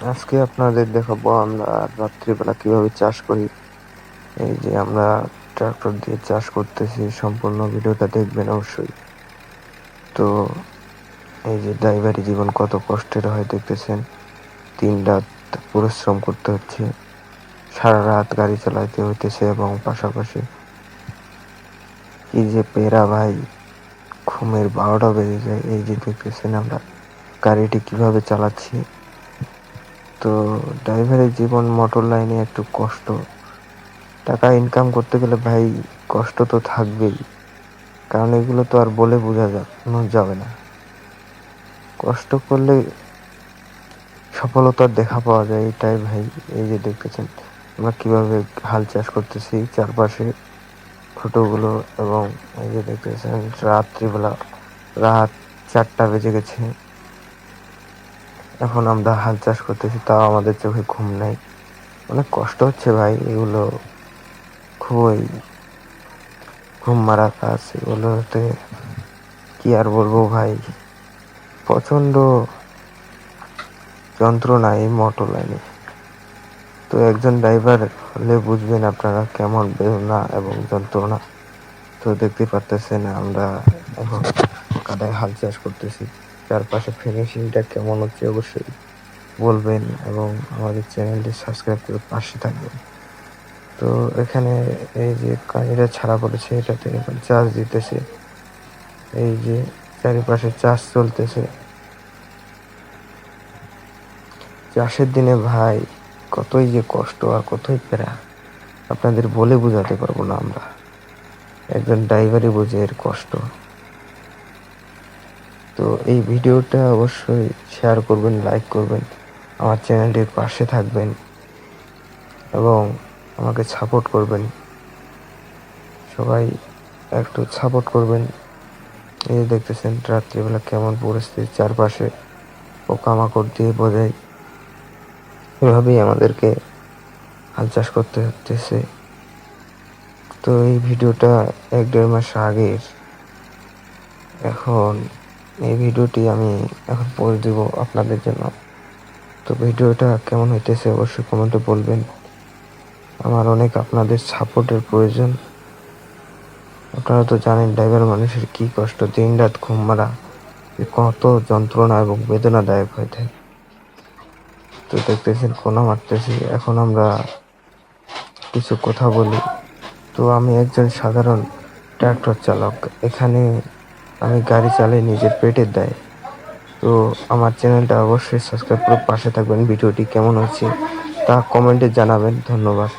আজকে আপনাদের দেখাবো আমরা রাত্রিবেলা কিভাবে চাষ করি। এই যে আমরা ট্রাক্টর দিয়ে চাষ করতেছি, সম্পূর্ণ ভিডিওটা দেখবেন অবশ্যই। তো এই যে ড্রাইভারি জীবন কত কষ্টের হয় দেখতেছেন, দিন রাত পরিশ্রম করতে হচ্ছে, সারা রাত গাড়ি চালাইতে হইতেছে এবং পাশাপাশি কি যে পেরা ভাই, ঘুমের 12টা বেজে যায়। এই যে দেখতেছেন আমরা গাড়িটি কিভাবে চালাচ্ছি। তো ড্রাইভারের জীবন মোটর লাইনে একটু কষ্ট। টাকা ইনকাম করতে গেলে ভাই কষ্ট তো থাকবেই, কারণ এগুলো তো আর বলে বোঝানো যাবে না। কষ্ট করলে সফলতার দেখা পাওয়া যায়, এটাই ভাই। এই যে দেখতেছেন আমরা কিভাবে হাল চাষ করতেছি, চারপাশে ছোটগুলো, এবং এই যে দেখতেছেন রাত্রিবেলা, রাত 4টা বেজে গেছে, এখন আমরা হাল চাষ করতেছি, তাও আমাদের চোখে ঘুম নাই। অনেক কষ্ট হচ্ছে ভাই, এগুলো খুবই ঘুম মারা কাজ। এগুলোতে কি আর বলবো ভাই, প্রচন্ড যন্ত্রণা এই মোটর লাইনে। তো একজন ড্রাইভার হলে বুঝবেন আপনারা কেমন বেদনা এবং যন্ত্রণা। তো দেখতে পারতেছেন আমরা এখন কাদায় হাল চাষ করতেছি, চারপাশে ফিনিশিংটা কেমন হচ্ছে অবশ্যই বলবেন, এবং আমাদের চ্যানেলটি সাবস্ক্রাইব করে পাশে থাকবেন। তো এখানে এই যে কানিটা ছাড়া পড়েছে, এটাতে এখন চাষ দিতেছে। এই যে চারিপাশে চাষ চলতেছে। চাষের দিনে ভাই কতই যে কষ্ট আর কতই প্যারা, আপনাদের বলে বোঝাতে পারবো না। আমরা একজন ড্রাইভারই বোঝে এর কষ্ট। তো এই ভিডিওটা অবশ্যই শেয়ার করবেন, লাইক করবেন, আমার চ্যানেলটির পাশে থাকবেন এবং আমাকে সাপোর্ট করবেন। সবাই একটু সাপোর্ট করবেন। এই যে দেখতেছেন রাত্রিবেলা কেমন পরিস্থিতি, চারপাশে পোকামাকড় দিয়ে বোঝাই। এভাবেই আমাদেরকে হাল চাষ করতে হতেছে। তো এই ভিডিওটা 1-1.5 মাস আগের। এখন এই ভিডিওটি আমি এখন পোস্ট দিব আপনাদের জন্য। তো ভিডিওটা কেমন হইতেছে অবশ্যই কমেন্টে বলবেন। আমার অনেক আপনাদের সাপোর্টের প্রয়োজন। আপনারা তো জানেন ড্রাইভার মানুষের কি কষ্ট, দিন রাত ঘুম মারা কত যন্ত্রণা এবং বেদনাদায়ক হয়ে থাকে। তো দেখতেছেন কোনা মারতেছি। এখন আমরা কিছু কথা বলি। তো আমি একজন সাধারণ ট্রাক্টর চালক, এখানে আমি গাড়ি চালাই নিজের পেটের দায়ে। তো আমার চ্যানেলটা অবশ্যই সাবস্ক্রাইব করে পাশে থাকবেন। ভিডিওটি কেমন হচ্ছে তা কমেন্টে জানাবেন। ধন্যবাদ।